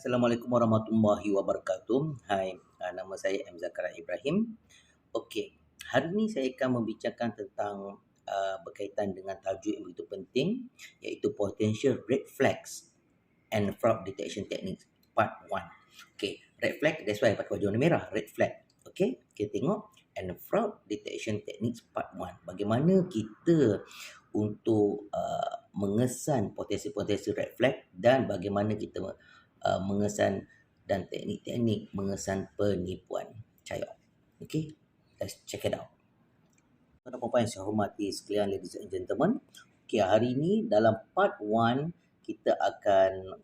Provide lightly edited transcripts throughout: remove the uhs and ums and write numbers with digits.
Assalamualaikum warahmatullahi wabarakatuh. Hai, nama saya M. Zakaria Ibrahim. Okey, hari ini saya akan membicarakan tentang berkaitan dengan tajuk yang begitu penting, iaitu Potential Red Flags and Fraud Detection Techniques Part 1. Okey, red flag, that's why pakai baju warna merah, red flag. Okey, kita tengok and Fraud Detection Techniques Part 1. Bagaimana kita untuk mengesan potensi-potensi red flag dan bagaimana kita mengesan dan teknik-teknik mengesan penipuan Chayok. Okay, let's check it out. Tuan-tuan yang saya hormati sekalian, ladies and gentlemen. Okay, hari ini dalam part 1 kita akan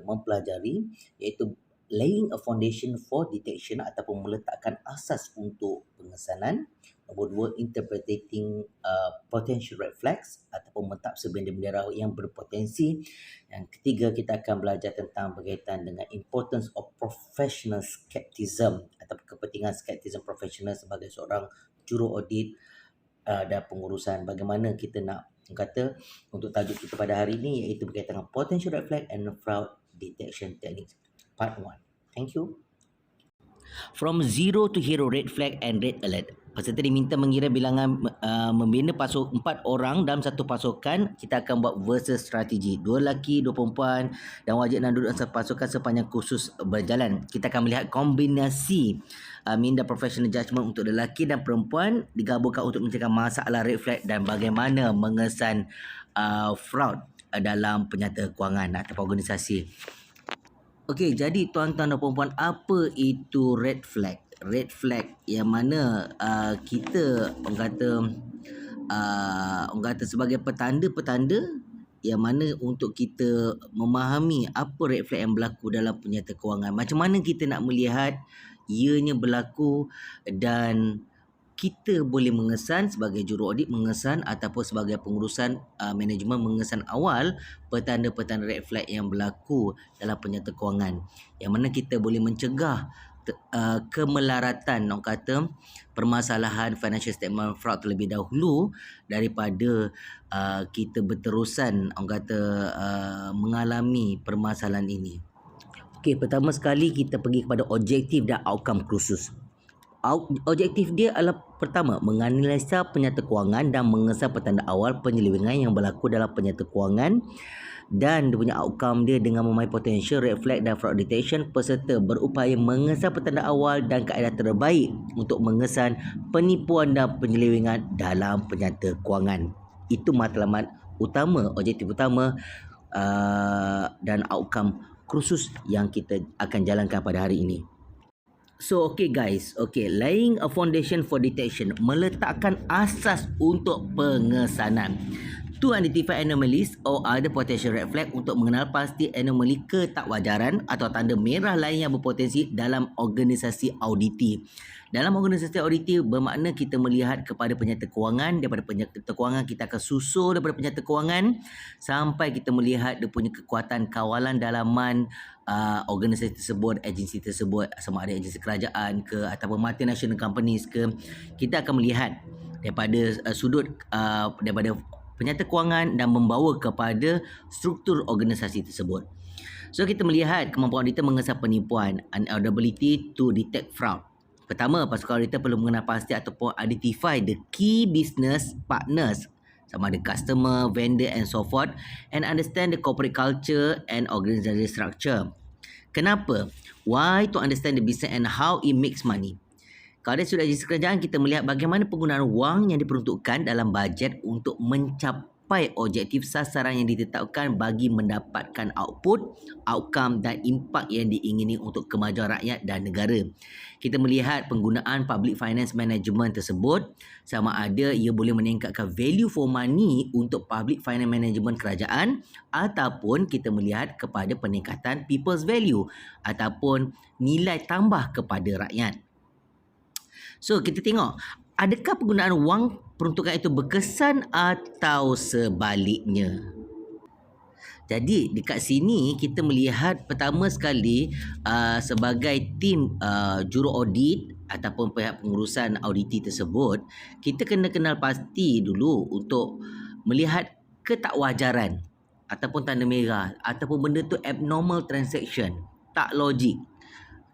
mempelajari iaitu laying a foundation for detection ataupun meletakkan asas untuk pengesanan. Nombor 2, interpreting potential red flags ataupun mentafsir bendera-bendera yang berpotensi. Yang ketiga, kita akan belajar tentang berkaitan dengan importance of professional skepticism atau kepentingan skepticism profesional sebagai seorang juru audit dan pengurusan. Bagaimana kita nak untuk tajuk kita pada hari ini iaitu berkaitan dengan potential red flag and fraud detection techniques part 1. Thank you. From zero to hero, red flag and red alert. Peserta diminta mengira bilangan membina 4 orang dalam satu pasukan. Kita akan buat versus strategi. 2 lelaki, 2 perempuan dan wajib nak duduk dalam pasukan sepanjang kursus berjalan. Kita akan melihat kombinasi minda professional judgement untuk lelaki dan perempuan digabungkan untuk mencegah masalah red flag dan bagaimana mengesan fraud dalam penyata kewangan atau organisasi. Okey, jadi tuan-tuan dan puan-puan, apa itu red flag? Red flag yang mana kita orang kata sebagai petanda-petanda yang mana untuk kita memahami apa red flag yang berlaku dalam penyata kewangan. Macam mana kita nak melihat ianya berlaku dan kita boleh mengesan sebagai juru audit mengesan ataupun sebagai pengurusan manajemen mengesan awal petanda-petanda red flag yang berlaku dalam penyata kewangan, yang mana kita boleh mencegah kemelaratan permasalahan financial statement fraud terlebih dahulu daripada kita berterusan mengalami permasalahan ini. Okey, pertama sekali kita pergi kepada objektif dan outcome kursus. Objektif dia adalah pertama, menganalisa penyata kewangan dan mengesan petanda awal penyelewengan yang berlaku dalam penyata kewangan, dan dia punya outcome dia dengan memahami potential red flag dan fraud detection. Peserta berupaya mengesan petanda awal dan kaedah terbaik untuk mengesan penipuan dan penyelewengan dalam penyata kewangan. Itu matlamat utama, objektif utama dan outcome kursus yang kita akan jalankan pada hari ini. So okay guys, laying a foundation for detection, meletakkan asas untuk pengesanan. To identify anomalies or other potential red flag, untuk mengenal pasti anomali ketakwajaran atau tanda merah lain yang berpotensi dalam organisasi auditi. Dalam organisasi auditi bermakna kita melihat kepada penyata kewangan, daripada penyata kewangan kita akan susul daripada penyata kewangan sampai kita melihat dia punya kekuatan kawalan dalaman organisasi tersebut, agensi tersebut, sama ada agensi kerajaan ke ataupun multinational companies ke. Kita akan melihat daripada sudut daripada penyata kewangan dan membawa kepada struktur organisasi tersebut. So kita melihat kemampuan auditor mengesan penipuan, and ability to detect fraud. Pertama, pasukan auditor perlu mengenal pasti ataupun identify the key business partners, sama ada customer, vendor and so forth, and understand the corporate culture and organizational structure. Kenapa? Why? To understand the business and how it makes money. Kalau dia sudah agensi kerajaan, kita melihat bagaimana penggunaan wang yang diperuntukkan dalam bajet untuk mencapai objektif sasaran yang ditetapkan bagi mendapatkan output, outcome dan impak yang diingini untuk kemajuan rakyat dan negara. Kita melihat penggunaan public finance management tersebut, sama ada ia boleh meningkatkan value for money untuk public finance management kerajaan, ataupun kita melihat kepada peningkatan people's value ataupun nilai tambah kepada rakyat. So kita tengok, adakah penggunaan wang peruntukan itu berkesan atau sebaliknya? Jadi dekat sini kita melihat pertama sekali sebagai tim juru audit ataupun pihak pengurusan auditi tersebut, kita kena kenal pasti dulu untuk melihat ketakwajaran ataupun tanda merah ataupun benda tu abnormal transaction. tak logik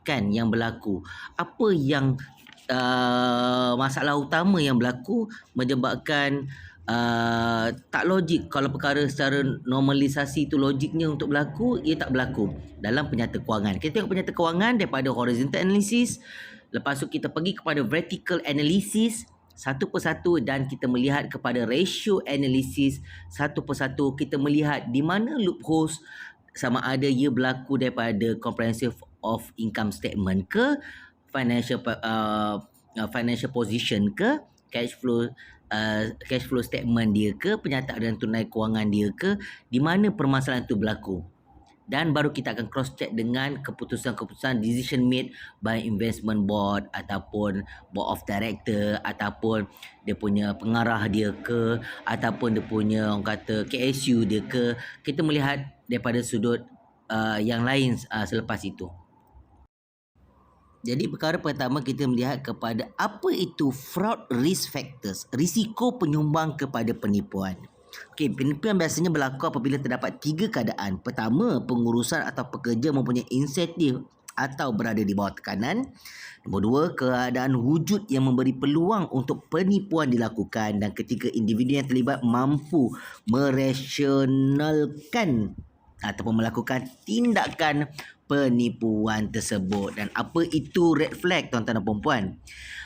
kan yang berlaku. Apa yang masalah utama yang berlaku menyebabkan tak logik? Kalau perkara secara normalisasi itu logiknya untuk berlaku, ia tak berlaku dalam penyata kewangan. Kita tengok penyata kewangan daripada horizontal analysis, lepas tu kita pergi kepada vertical analysis satu persatu, dan kita melihat kepada ratio analysis satu persatu. Kita melihat di mana loopholes, sama ada ia berlaku daripada comprehensive of income statement ke, financial position ke, cash flow statement dia ke, penyataan tunai kewangan dia ke, di mana permasalahan itu berlaku. Dan baru kita akan cross check dengan keputusan-keputusan decision made by investment board ataupun board of director, ataupun dia punya pengarah dia ke, ataupun dia punya orang kata KSU dia ke. Kita melihat daripada sudut yang lain selepas itu. Jadi perkara pertama kita melihat kepada apa itu fraud risk factors, risiko penyumbang kepada penipuan. Okey, penipuan biasanya berlaku apabila terdapat 3 keadaan. Pertama, pengurusan atau pekerja mempunyai insentif atau berada di bawah tekanan. Nombor 2, keadaan wujud yang memberi peluang untuk penipuan dilakukan. Dan ketiga, individu yang terlibat mampu merasionalkan ataupun melakukan tindakan penipuan tersebut. Dan apa itu red flag, tuan-tuan dan puan-puan?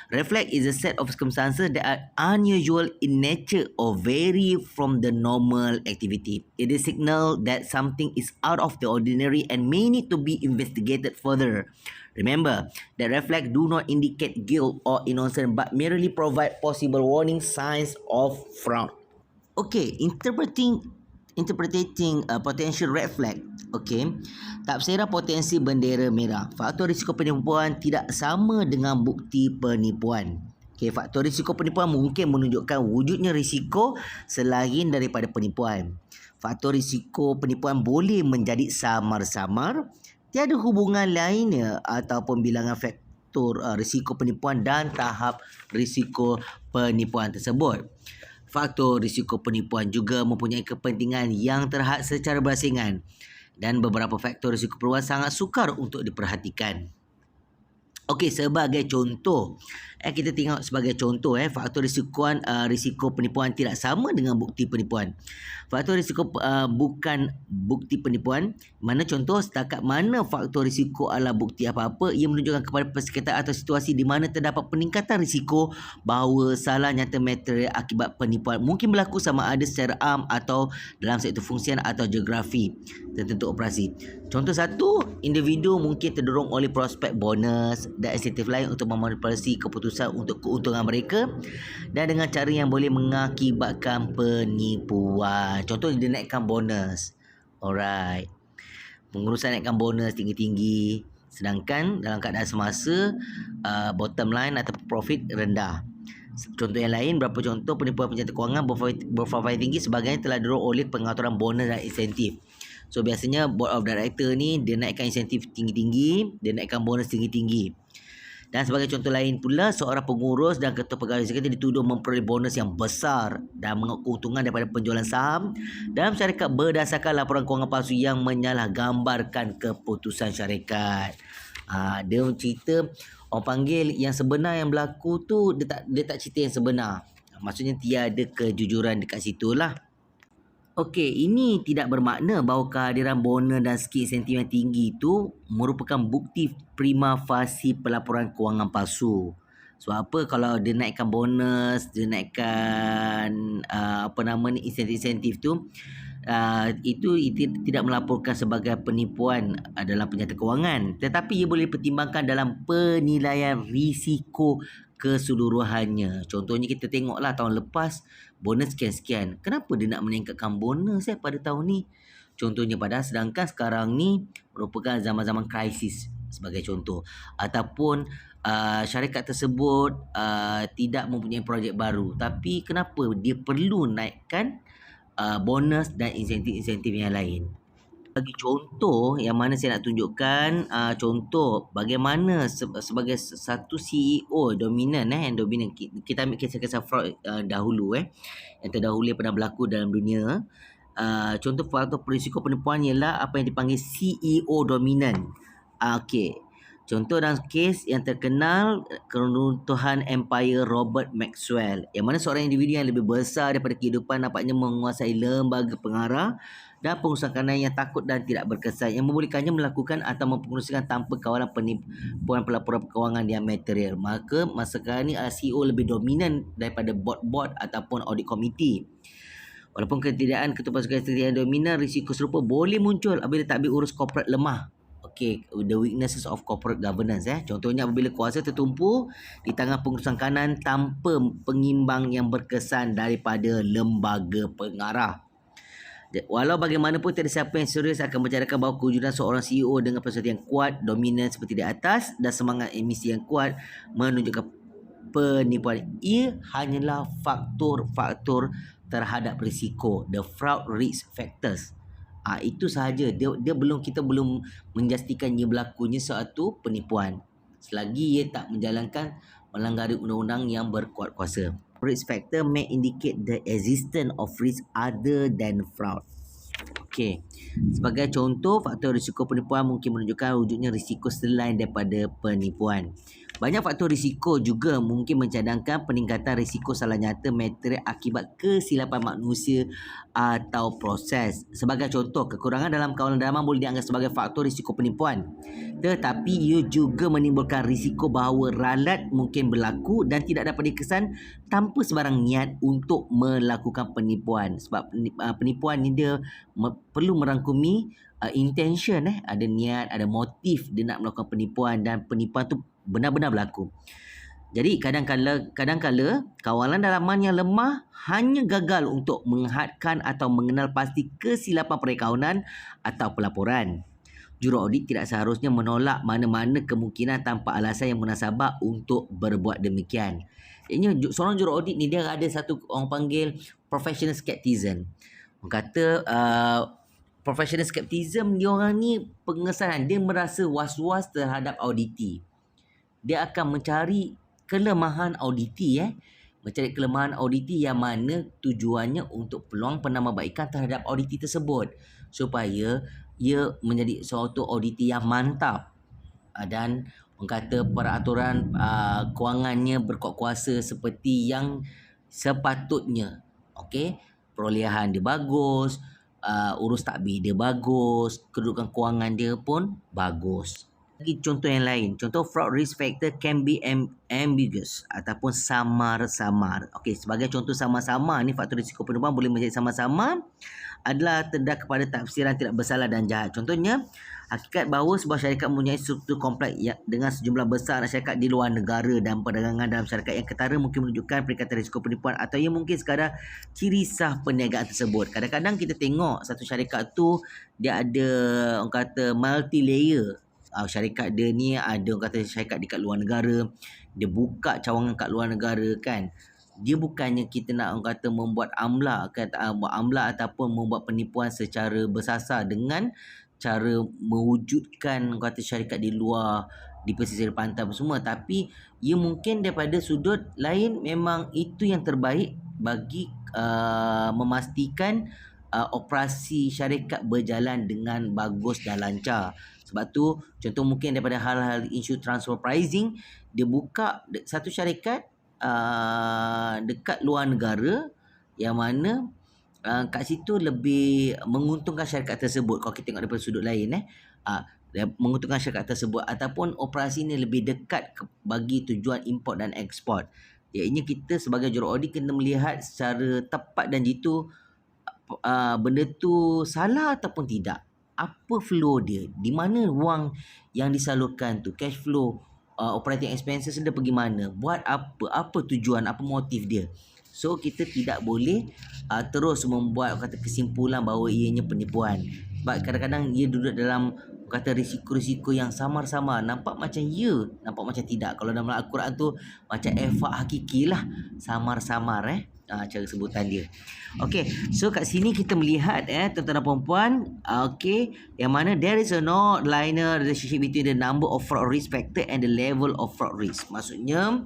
Red flag is a set of circumstances that are unusual in nature or vary from the normal activity. It is signal that something is out of the ordinary and may need to be investigated further. Remember that red flag do not indicate guilt or innocence but merely provide possible warning signs of fraud. Okay, interpreting potential red flag. Okey, tafsiran potensi bendera merah. Faktor risiko penipuan tidak sama dengan bukti penipuan. Okey, faktor risiko penipuan mungkin menunjukkan wujudnya risiko selain daripada penipuan. Faktor risiko penipuan boleh menjadi samar-samar, tiada hubungan lainnya ataupun bilangan faktor risiko penipuan dan tahap risiko penipuan tersebut. Faktor risiko penipuan juga mempunyai kepentingan yang terhad secara berasingan dan beberapa faktor risiko penipuan sangat sukar untuk diperhatikan. Okey, sebagai contoh, kita tengok sebagai contoh faktor risiko penipuan tidak sama dengan bukti penipuan. Faktor risiko bukan bukti penipuan. Mana contoh, setakat mana faktor risiko adalah bukti apa-apa, ia menunjukkan kepada persekitaran atau situasi di mana terdapat peningkatan risiko bahawa salah nyata material akibat penipuan mungkin berlaku sama ada secara am atau dalam sektor fungsian atau geografi tertentu operasi. Contoh satu, individu mungkin terdorong oleh prospek bonus dan insentif lain untuk memanipulasi keputusan untuk keuntungan mereka dan dengan cara yang boleh mengakibatkan penipuan. Contoh, dia naikkan bonus. Alright. Pengurusan naikkan bonus tinggi-tinggi sedangkan dalam keadaan semasa bottom line atau profit rendah. Contoh yang lain, berapa contoh penipuan penyata kewangan berprofil tinggi sebagainya telah didorong oleh pengaturan bonus dan insentif. So biasanya board of director ni dia naikkan insentif tinggi-tinggi, dia naikkan bonus tinggi-tinggi. Dan sebagai contoh lain pula, seorang pengurus dan ketua pegawai syarikat dituduh memperoleh bonus yang besar dan mengaku keuntungan daripada penjualan saham dalam syarikat berdasarkan laporan kewangan palsu yang menyalahgambarkan keputusan syarikat. Dia cerita, orang panggil yang sebenar yang berlaku tu, dia tak cerita yang sebenar. Maksudnya tiada kejujuran dekat situ lah. Okey, ini tidak bermakna bahawa kehadiran bonus dan skema insentif yang tinggi itu merupakan bukti prima facie pelaporan kewangan palsu. Sebab apa? Kalau dia naikkan bonus, dia naikkan insentif-insentif tu, itu tidak melaporkan sebagai penipuan dalam penyata kewangan, tetapi ia boleh dipertimbangkan dalam penilaian risiko keseluruhannya. Contohnya kita tengoklah tahun lepas bonus sekian-sekian. Kenapa dia nak meningkatkan bonus pada tahun ni? Contohnya, padahal sedangkan sekarang ni merupakan zaman-zaman krisis sebagai contoh. Ataupun syarikat tersebut tidak mempunyai projek baru. Tapi kenapa dia perlu naikkan bonus dan insentif-insentif yang lain? Bagi contoh yang mana saya nak tunjukkan, contoh bagaimana sebagai satu CEO dominan yang dominan, kita ambil kisah-kisah fraud dahulu yang terdahulu pernah berlaku dalam dunia. Contoh faktor risiko penipuan ialah apa yang dipanggil CEO dominan. Okey. Contoh dalam kes yang terkenal keruntuhan Empire Robert Maxwell, yang mana seorang individu yang lebih besar daripada kehidupan nampaknya menguasai lembaga pengarah dan pengurusan kanan yang takut dan tidak berkesan, yang membolehkannya melakukan atau mempengerusikan tanpa kawalan penipuan pelaporan keuangan yang material. Maka masa sekarang ni CEO lebih dominan daripada board ataupun audit committee. Walaupun ketiadaan ketua pasukan yang dominan, risiko serupa boleh muncul apabila takbir urus korporat lemah. Okay, the weaknesses of corporate governance. Contohnya apabila kuasa tertumpu di tangan pengurusan kanan tanpa pengimbang yang berkesan daripada lembaga pengarah. Walau bagaimanapun tiada siapa yang serius akan mencadangkan bahawa kewujudan seorang CEO dengan personaliti yang kuat, dominan seperti di atas dan semangat emisi yang kuat menunjukkan penipuan. Ia hanyalah faktor-faktor terhadap risiko, the fraud risk factors. Itu sahaja. Kita belum menjastikan ia berlakunya suatu penipuan selagi ia tak menjalankan melanggar undang-undang yang berkuat kuasa. Risk factor may indicate the existence of risk other than fraud. Okey. Sebagai contoh, faktor risiko penipuan mungkin menunjukkan wujudnya risiko selain daripada penipuan. Banyak faktor risiko juga mungkin mencadangkan peningkatan risiko salah nyata material akibat kesilapan manusia atau proses. Sebagai contoh, kekurangan dalam kawalan dalaman boleh dianggap sebagai faktor risiko penipuan. Tetapi ia juga menimbulkan risiko bahawa ralat mungkin berlaku dan tidak dapat dikesan tanpa sebarang niat untuk melakukan penipuan. Sebab penipuan ni dia perlu merangkumi intention, ada niat, ada motif dia nak melakukan penipuan dan penipuan tu benar-benar berlaku. Jadi kadang-kala kawalan dalaman yang lemah hanya gagal untuk menghadkan atau mengenal pasti kesilapan perakaunan atau pelaporan. Juru audit tidak seharusnya menolak mana-mana kemungkinan tanpa alasan yang munasabah untuk berbuat demikian. Ini seorang juru audit ni dia ada satu orang panggil professional skepticism. Orang kata professional skepticism, dia orang ni pengesanan, dia merasa was-was terhadap auditi. Dia akan mencari kelemahan auditi, mencari kelemahan auditi yang mana tujuannya untuk peluang penambahbaikan terhadap auditi tersebut supaya ia menjadi suatu auditi yang mantap dan orang kata peraturan kewangannya berkuat kuasa seperti yang sepatutnya. Okey, perolehan dia bagus, urus takbir dia bagus, kedudukan kewangan dia pun bagus. Lagi contoh yang lain. Contoh fraud risk factor can be ambiguous ataupun samar-samar. Okey, sebagai contoh samar-samar ni, faktor risiko penipuan boleh menjadi samar-samar adalah terdedah kepada tafsiran tidak bersalah dan jahat. Contohnya, hakikat bahawa sebuah syarikat mempunyai struktur kompleks dengan sejumlah besar syarikat di luar negara dan perdagangan dalam syarikat yang ketara mungkin menunjukkan peningkatan risiko penipuan atau ia mungkin sekadar ciri sah perniagaan tersebut. Kadang-kadang kita tengok satu syarikat tu dia ada orang kata multi layer. Syarikat dia ni ada orang kata syarikat dekat luar negara, dia buka cawangan kat luar negara kan. Dia bukannya kita nak orang kata membuat amla ataupun membuat penipuan secara bersasar dengan cara mewujudkan orang kata syarikat di luar, di pesisir pantai semua, tapi ia mungkin daripada sudut lain memang itu yang terbaik bagi memastikan operasi syarikat berjalan dengan bagus dan lancar. Sebab tu contoh mungkin daripada hal-hal isu transfer pricing, dia buka satu syarikat dekat luar negara yang mana kat situ lebih menguntungkan syarikat tersebut. Kalau kita tengok daripada sudut lain menguntungkan syarikat tersebut ataupun operasi ni lebih dekat bagi tujuan import dan ekspor. Iainya kita sebagai juru audit kena melihat secara tepat dan jitu benda tu salah ataupun tidak. Apa flow dia, di mana wang yang disalurkan tu, cash flow, operating expenses dia pergi mana, buat apa tujuan, apa motif dia. So kita tidak boleh terus membuat kata kesimpulan bahawa ianya penipuan. Sebab kadang-kadang ia duduk dalam kata risiko-risiko yang samar-samar, nampak macam ya, nampak macam tidak. Kalau dalam Al-Quran tu macam efak hakiki lah, samar-samar cara sebutan dia. Okey, so kat sini kita melihat tuan-tuan dan puan-puan, okey, yang mana there is a non-linear relationship between the number of fraud risk factor and the level of fraud risk. Maksudnya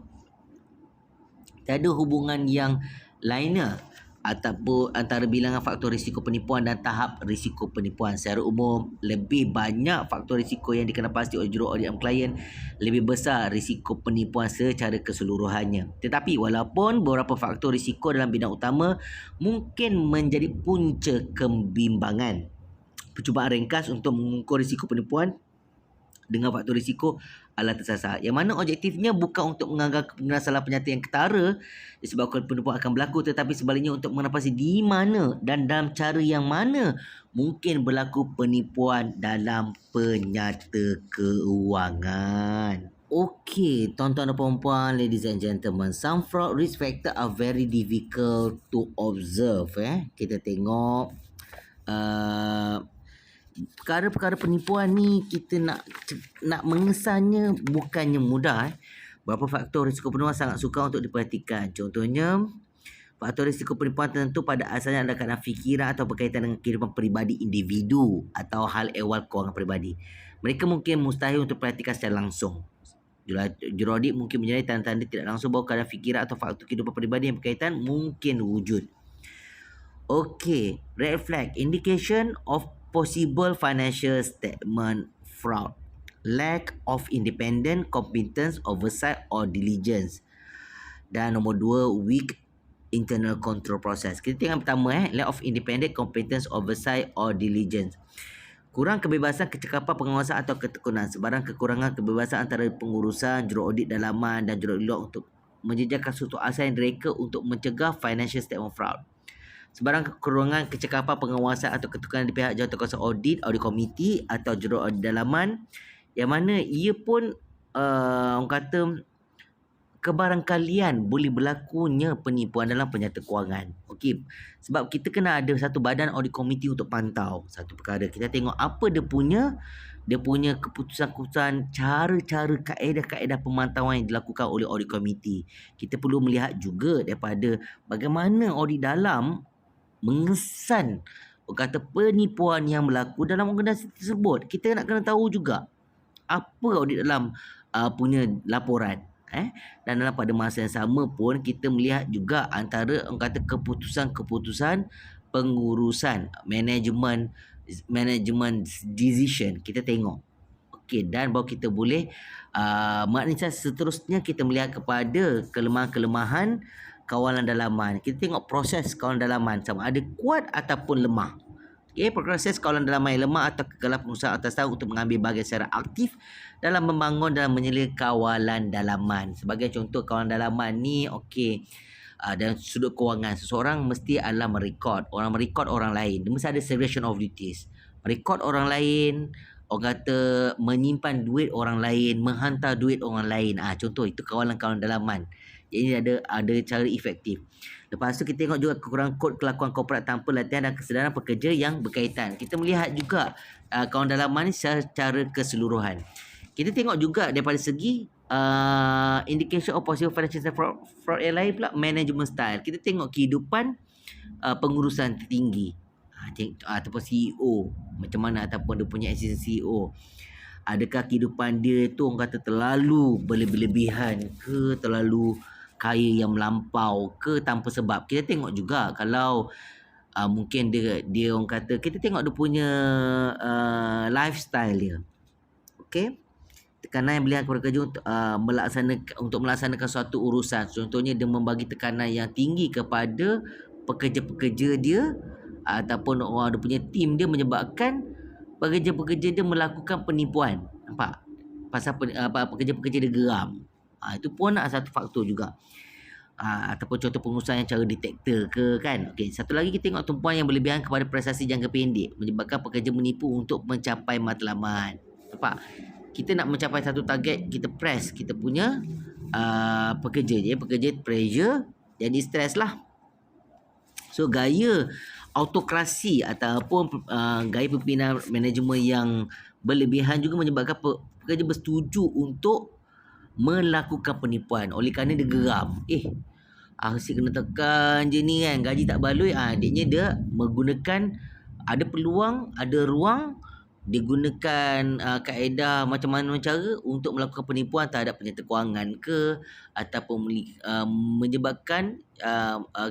tiada hubungan yang linear ataupun antara bilangan faktor risiko penipuan dan tahap risiko penipuan. Secara umum, lebih banyak faktor risiko yang dikenal pasti oleh juru audit klien, lebih besar risiko penipuan secara keseluruhannya. Tetapi walaupun beberapa faktor risiko dalam bidang utama mungkin menjadi punca kebimbangan, percubaan ringkas untuk mengukur risiko penipuan dengan faktor risiko adalah tersasar. Yang mana objektifnya bukan untuk menganggarkan penggunaan salah penyata yang ketara disebabkan penipuan akan berlaku, tetapi sebaliknya untuk mengenapasi di mana dan dalam cara yang mana mungkin berlaku penipuan dalam penyata keuangan. Okay, tuan-tuan dan puan-puan, ladies and gentlemen, some fraud risk factor are very difficult to observe. Kita tengok perkara-perkara penipuan ni kita nak mengesannya bukannya mudah. Beberapa faktor risiko penipuan sangat sukar untuk diperhatikan. Contohnya, faktor risiko penipuan tertentu pada asalnya adalah kerana fikiran atau berkaitan dengan kehidupan peribadi individu atau hal ehwal kewangan peribadi. Mereka mungkin mustahil untuk diperhatikan secara langsung. Juru audit mungkin menyadari tanda-tanda tidak langsung bahawa keadaan fikiran atau faktor kehidupan peribadi yang berkaitan mungkin wujud. Okay, red flag, indication of possible financial statement fraud, lack of independent competence, oversight or diligence. Dan nombor 2, weak internal control process. Kita tengok pertama, lack of independent competence, oversight or diligence. Kurang kebebasan kecekapan pengawasan atau ketekunan. Sebarang kekurangan kebebasan antara pengurusan, juru audit dalaman dan juru audit luar untuk menjejakkan suatu asas yang direka untuk mencegah financial statement fraud. Sebarang kekurangan kecekapan pengawasan atau ketekunan di pihak jawatankuasa audit, audit komiti atau juru audit dalaman yang mana ia pun orang kata kebarangkalian boleh berlakunya penipuan dalam penyata kewangan. Okey, sebab kita kena ada satu badan audit komiti untuk pantau satu perkara. Kita tengok apa dia punya keputusan-keputusan, cara-cara, kaedah-kaedah pemantauan yang dilakukan oleh audit komiti. Kita perlu melihat juga daripada bagaimana audit dalam mengesan kata penipuan yang berlaku dalam organisasi tersebut. Kita nak kena tahu juga apa audit dalam punya laporan. Dan dalam pada masa yang sama pun kita melihat juga antara kata keputusan-keputusan pengurusan management decision. Kita tengok. Okey, dan baru kita boleh maknanya seterusnya kita melihat kepada kelemahan-kelemahan kawalan dalaman. Kita tengok proses kawalan dalaman sama ada kuat ataupun lemah. Okay, proses kawalan dalaman yang lemah atau kegagalan pengusaha atas tahun untuk mengambil bahagian secara aktif dalam membangun dan menyela kawalan dalaman. Sebagai contoh kawalan dalaman ni, okey, dalam sudut kewangan seseorang mesti adalah merekod. Orang merekod orang lain. Dia mesti ada segregation of duties. Merekod orang lain, orang kata menyimpan duit orang lain, menghantar duit orang lain. Contoh itu kawalan-kawalan dalaman. Jadi ada cara efektif. Lepas tu kita tengok juga kekurangan kod kelakuan korporat tanpa latihan dan kesedaran pekerja yang berkaitan. Kita melihat juga kawalan dalaman ni secara keseluruhan. Kita tengok juga daripada segi indication of possible financial fraud yang lain pula, management style. Kita tengok kehidupan pengurusan tertinggi ataupun CEO macam mana, ataupun dia punya assistant CEO. Adakah kehidupan dia tu orang kata terlalu berlebihan ke, terlalu kaya yang melampau ke tanpa sebab. Kita tengok juga kalau mungkin dia orang kata, kita tengok dia punya lifestyle dia. Okey, tekanan yang beliau kepada kerja untuk melaksanakan suatu urusan. Contohnya dia membagi tekanan yang tinggi kepada pekerja-pekerja dia ataupun orang dia punya tim dia, menyebabkan pekerja-pekerja dia melakukan penipuan. Nampak? Pasal pekerja-pekerja dia geram. Itu pun satu faktor juga. Ataupun contoh pengusaha yang cara detektor ke kan. Okey, satu lagi kita tengok tumpuan yang berlebihan kepada prestasi jangka pendek, menyebabkan pekerja menipu untuk mencapai matlamat. Nampak? Kita nak mencapai satu target, kita press kita punya pekerja. Jadi pekerja pressure, jadi stres lah. So gaya autokrasi ataupun gaya pimpinan manajemen yang berlebihan juga menyebabkan pekerja bersetuju untuk melakukan penipuan. Oleh kerana dia geram, asyik kena tekan je ni kan, gaji tak baloi. Adiknya dia menggunakan, ada peluang, ada ruang dia gunakan kaedah macam mana cara untuk melakukan penipuan terhadap penyerta kewangan ke, ataupun menyebabkan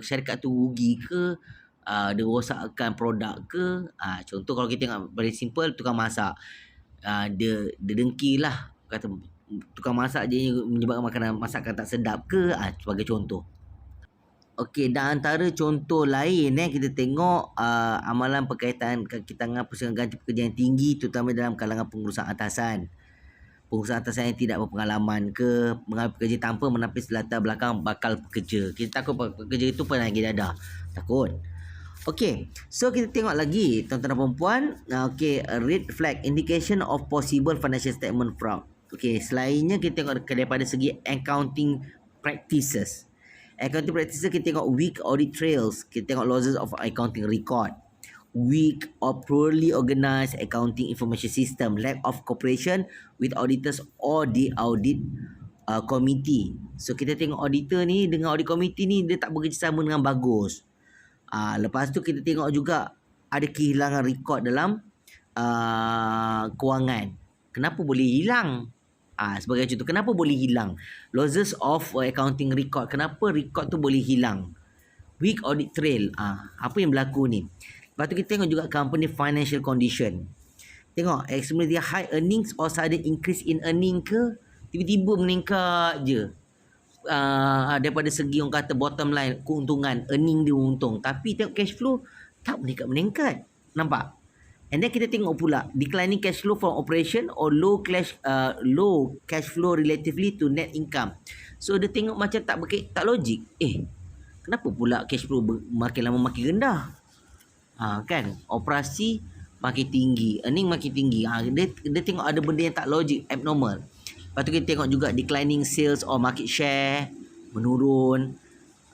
syarikat tu rugi ke, dia rosakkan produk ke. Contoh kalau kita tengok very simple, tukang masak, dia dengki lah, kata tukang masak je menyebabkan makanan masakan tak sedap ke, sebagai contoh. Okey, dan antara contoh lain kita tengok amalan berkaitan kekitangan pusingan ganti pekerjaan yang tinggi, terutama dalam kalangan pengurusan atasan. Pengurusan atasan yang tidak berpengalaman ke, mengambil pekerja tanpa menapis latar belakang bakal pekerja. Kita takut pekerja itu pernah lagi dadah. Takut. Okey, so kita tengok lagi tuan-tuan dan puan-puan. Okey, red flag indication of possible financial statement fraud. Okey, selainnya kita tengok daripada segi accounting practices. Accounting practices kita tengok weak audit trails, kita tengok losses of accounting record, weak or poorly organized accounting information system, lack of cooperation with auditors or the audit committee. So kita tengok auditor ni dengan audit committee ni dia tak bekerjasama dengan bagus. Lepas tu kita tengok juga ada kehilangan rekod dalam kewangan. Kenapa boleh hilang? Sebagai contoh, kenapa boleh hilang? Losses of accounting record. Kenapa record tu boleh hilang? Weak audit trail. Apa yang berlaku ni? Lepas tu kita tengok juga company financial condition. Tengok, extremely high earnings or sudden increase in earning ke? Tiba-tiba meningkat je. Daripada segi orang kata bottom line, keuntungan, earning dia untung. Tapi tengok cash flow, tak meningkat-meningkat. Nampak? And then kita tengok pula declining cash flow from operation or low cash flow relatively to net income. So dia tengok macam tak logik. Kenapa pula cash flow makin lama makin rendah? Kan? Operasi makin tinggi, earning makin tinggi. Dia tengok ada benda yang tak logik, abnormal. Lepas tu kita tengok juga declining sales or market share menurun.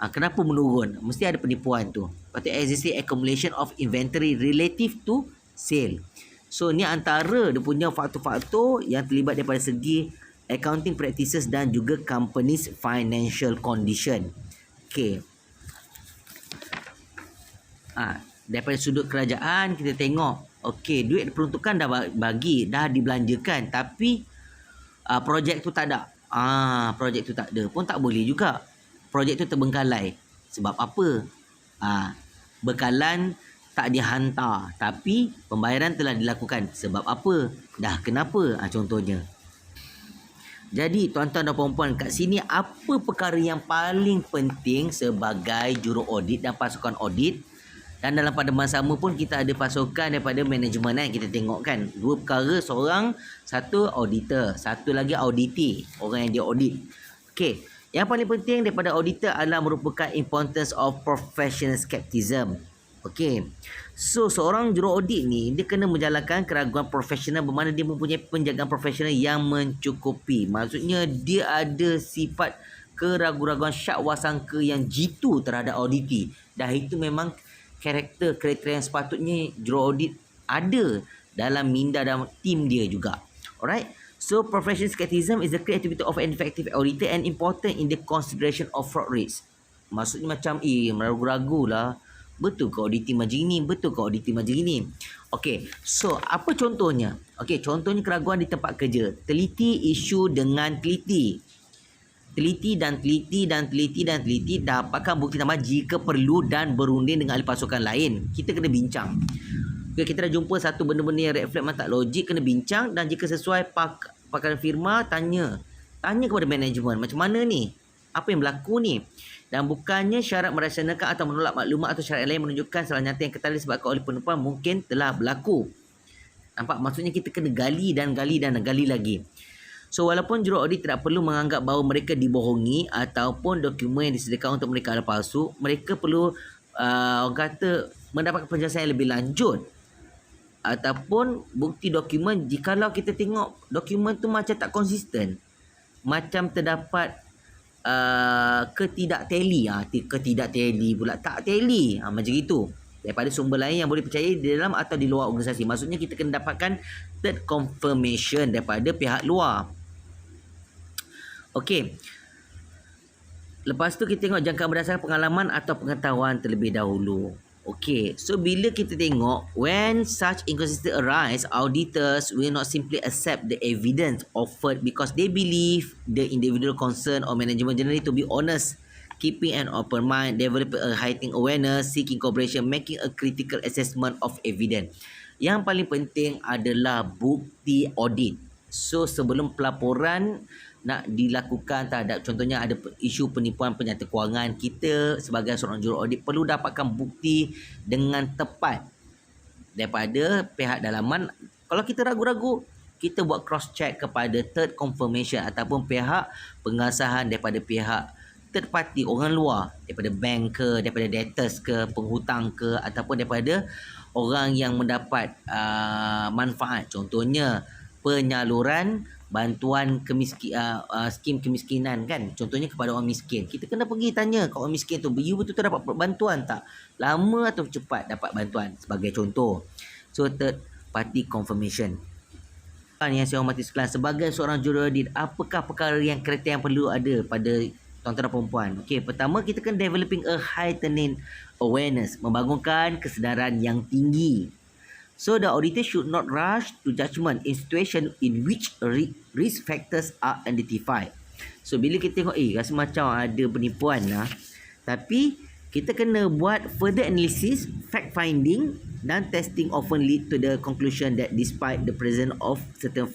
Kenapa menurun? Mesti ada penipuan tu. Lepas tu existing accumulation of inventory relative to sale. So ni antara dia punya faktor-faktor yang terlibat daripada segi accounting practices dan juga company's financial condition. Okay. Daripada sudut kerajaan kita tengok, okay, duit peruntukan dah dibelanjakan, tapi projek tu tak ada. Projek tu tak ada pun tak boleh juga. Projek tu terbengkalai. Sebab apa? Bekalan tak dihantar, tapi pembayaran telah dilakukan. Sebab apa? Dah kenapa? Contohnya. Jadi tuan-tuan dan puan-puan, kat sini apa perkara yang paling penting sebagai juru audit dan pasukan audit? Dan dalam pada masa sama pun kita ada pasukan daripada manajemen kita tengok kan. Dua perkara, satu auditor, satu lagi auditee, orang yang dia audit. Okey, yang paling penting daripada auditor adalah merupakan importance of professional skepticism. Okey. So seorang juru audit ni dia kena menjalankan keraguan profesional, bermakna dia mempunyai penjagaan profesional yang mencukupi. Maksudnya dia ada sifat keraguan-raguan syak wasangka yang jitu terhadap auditi. Dah itu memang kriteria yang sepatutnya juru audit ada dalam minda dan tim dia juga. Alright. So professional skepticism is the creativity of an effective auditor and important in the consideration of fraud risk. Maksudnya macam meragu-ragu lah. Betul ke auditing macam ini? Betul ke auditing macam ini? Okey, so apa contohnya? Okey, contohnya keraguan di tempat kerja. Teliti isu dengan teliti. Teliti dan teliti dan teliti dan teliti dapatkan bukti tambah jika perlu dan berunding dengan ahli pasukan lain. Kita kena bincang. Okay, kita dah jumpa satu benda-benda yang red flag tak logik, kena bincang, dan jika sesuai pakar firma, tanya kepada manajemen macam mana ni? Apa yang berlaku ni? Dan bukannya syarat merasakan atau menolak maklumat atau syarat lain menunjukkan salah nyata yang ketara disebabkan oleh penipuan mungkin telah berlaku. Nampak? Maksudnya kita kena gali dan gali lagi. So walaupun juru audit tidak perlu menganggap bahawa mereka dibohongi ataupun dokumen yang disediakan untuk mereka adalah palsu, mereka perlu orang kata mendapat penjelasan yang lebih lanjut ataupun bukti dokumen jikalau kita tengok dokumen tu macam tak konsisten, macam terdapat ketidak-tally pula, tak tally macam itu daripada sumber lain yang boleh percaya di dalam atau di luar organisasi. Maksudnya kita kena dapatkan third confirmation daripada pihak luar. Okey, lepas tu kita tengok jangkaan berdasarkan pengalaman atau pengetahuan terlebih dahulu. Okay, so bila kita tengok when such inconsistency arise, auditors will not simply accept the evidence offered because they believe the individual concerned or management generally to be honest, keeping an open mind, developing a heightened awareness, seeking cooperation, making a critical assessment of evidence. Yang paling penting adalah bukti audit. So sebelum pelaporan nak dilakukan terhadap contohnya ada isu penipuan penyata kewangan, kita sebagai seorang juru audit perlu dapatkan bukti dengan tepat daripada pihak dalaman. Kalau kita ragu-ragu, kita buat cross check kepada third confirmation ataupun pihak pengasahan daripada pihak third party, orang luar, daripada bank ke, daripada debtors ke, penghutang ke, ataupun daripada orang yang mendapat manfaat, contohnya penyaluran bantuan skim kemiskinan kan, contohnya kepada orang miskin. Kita kena pergi tanya kat orang miskin tu, you betul-betul dapat bantuan tak, lama atau cepat dapat bantuan, sebagai contoh. So third party confirmation. Yang saya hormati sekalian, sebagai seorang juru audit, apakah perkara yang kriteria yang perlu ada pada tuan-tuan dan perempuan? Okey, pertama kita kena developing a heightened awareness, membangunkan kesedaran yang tinggi. So the auditor should not rush to judgment in situation in which risk factors are identified. So bila kita tengok rasa macam ada penipuan lah, tapi kita kena buat further analysis, fact finding dan testing often lead to the conclusion that despite the presence of certain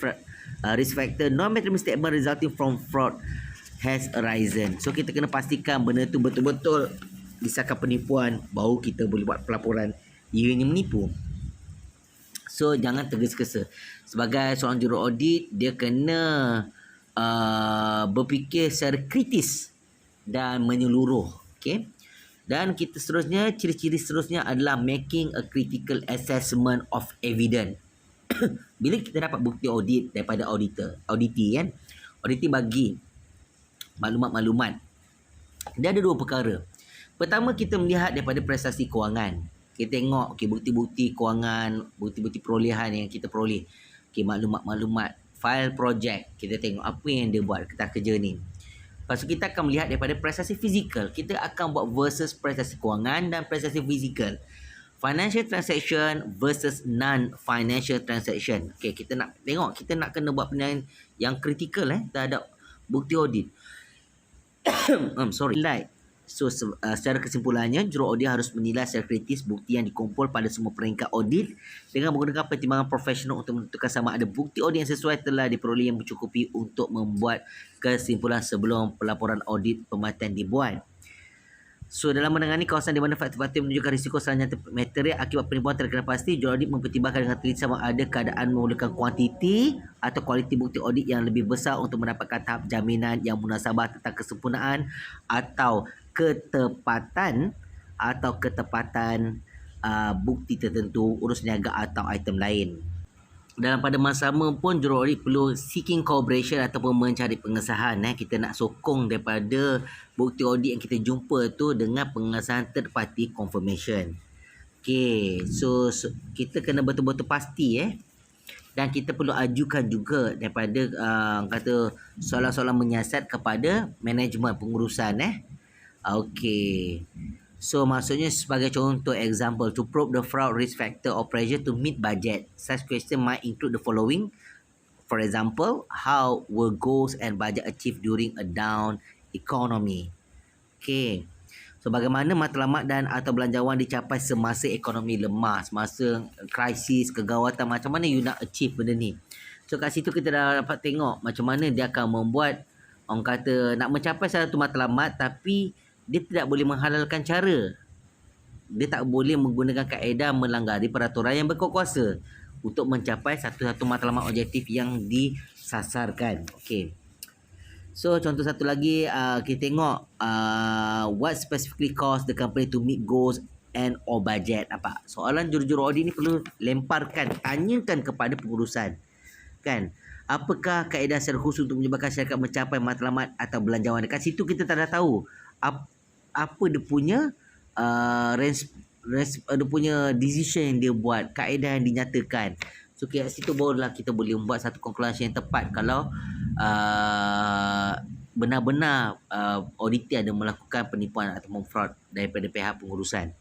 risk factor, no material statement resulting from fraud has arisen. So kita kena pastikan benda tu betul-betul disahkan penipuan, baru kita boleh buat pelaporan ianya menipu. So jangan tergesa-gesa. Sebagai seorang juru audit, dia kena berfikir secara kritis dan menyeluruh. Okay? Dan kita seterusnya, ciri-ciri seterusnya adalah making a critical assessment of evidence. Bila kita dapat bukti audit daripada auditi kan, auditi bagi maklumat-maklumat, dia ada dua perkara. Pertama, kita melihat daripada prestasi kewangan. Kita tengok bukti-bukti kewangan, bukti-bukti perolehan yang kita peroleh. Maklumat-maklumat, file projek, kita tengok apa yang dia buat kita kerja ni. Lepas tu kita akan melihat daripada prestasi fizikal. Kita akan buat versus prestasi kewangan dan prestasi fizikal. Financial transaction versus non-financial transaction. Kita nak tengok, kita nak kena buat penilaian yang kritikal terhadap bukti audit. So secara kesimpulannya, juru audit harus menilai secara kritis bukti yang dikumpul pada semua peringkat audit dengan menggunakan pertimbangan profesional untuk menentukan sama ada bukti audit yang sesuai telah diperoleh yang mencukupi untuk membuat kesimpulan sebelum pelaporan audit pematian dibuat. So dalam menangani kawasan di mana faktor-faktor menunjukkan risiko selanjutnya material akibat penipuan terkena pasti, juru audit mempertimbangkan dengan teliti sama ada keadaan memerlukan kuantiti atau kualiti bukti audit yang lebih besar untuk mendapatkan tahap jaminan yang munasabah tentang kesempurnaan atau ketepatan bukti tertentu, urus niaga atau item lain. Dalam pada masa sama pun, juru audit perlu seeking cooperation ataupun mencari pengesahan. Kita nak sokong daripada bukti audit yang kita jumpa tu dengan pengesahan third party confirmation. So kita kena betul-betul pasti dan kita perlu ajukan juga daripada soalan-soalan menyiasat kepada manajemen pengurusan. So maksudnya sebagai contoh example, to probe the fraud risk factor or pressure to meet budget, such question might include the following. For example, how were goals and budget achieved during a down economy? So bagaimana matlamat dan atau belanjawan dicapai semasa ekonomi lemah, semasa krisis, kegawatan, macam mana you nak achieve benda ni. So kat situ kita dah dapat tengok macam mana dia akan membuat, orang kata nak mencapai satu matlamat, tapi dia tidak boleh menghalalkan cara. Dia tak boleh menggunakan kaedah melanggari peraturan yang berkuasa untuk mencapai satu-satu matlamat objektif yang disasarkan. So contoh satu lagi, kita tengok what specifically cause the company to meet goals and or budget. Nampak? Soalan juru-juru audit ni perlu lemparkan, tanyakan kepada pengurusan. Apakah kaedah secara khusus untuk menyebabkan syarikat mencapai matlamat atau belanjawan? Dekat situ kita tak ada tahu apa dia punya dia punya decision yang dia buat, kaedah yang dinyatakan. So kat situ barulah kita boleh membuat satu conclusion yang tepat kalau benar-benar auditor ada melakukan penipuan atau fraud daripada pihak pengurusan.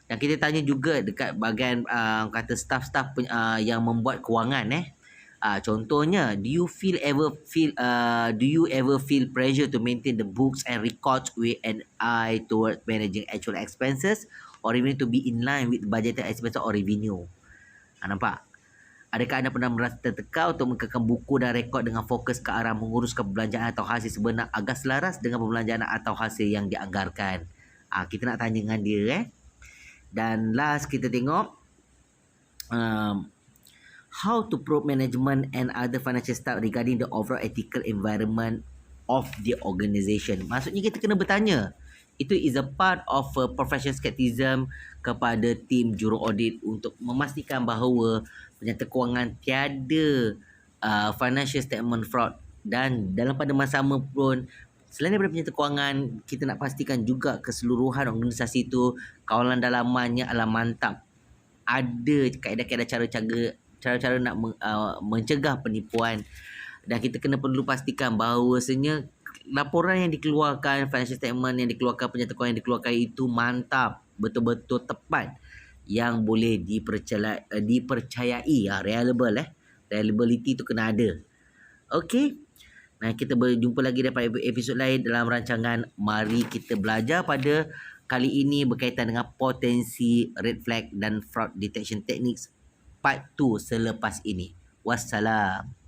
Dan kita tanya juga dekat bahagian kata staff-staff yang membuat kewangan contohnya, do you ever feel pressure to maintain the books and records with an eye towards managing actual expenses or even to be in line with budgeted expenses or revenue? Nampak? Adakah anda pernah merasa tertekan untuk mengekalkan buku dan rekod dengan fokus ke arah menguruskan perbelanjaan atau hasil sebenar agar selaras dengan perbelanjaan atau hasil yang dianggarkan? Kita nak tanya dengan dia. Dan last kita tengok how to probe management and other financial staff regarding the overall ethical environment of the organisation. Maksudnya kita kena bertanya. Itu is a part of a professional skepticism kepada tim juru audit untuk memastikan bahawa penyata kewangan tiada financial statement fraud. Dan dalam pada masa sama pun, selain daripada penyata kewangan, kita nak pastikan juga keseluruhan organisasi itu kawalan dalamannya adalah mantap. Ada kaedah-kaedah cara-cara nak mencegah penipuan. Dan kita kena perlu pastikan bahawasanya laporan yang dikeluarkan, financial statement yang dikeluarkan, penyata kewangan yang dikeluarkan itu mantap, betul-betul tepat, yang boleh dipercayai, reliable reliability tu kena ada. Okey. Nah, kita berjumpa lagi daripada episod lain dalam rancangan Mari Kita Belajar pada kali ini berkaitan dengan potensi red flag dan fraud detection techniques part 2 selepas ini. Wassalam.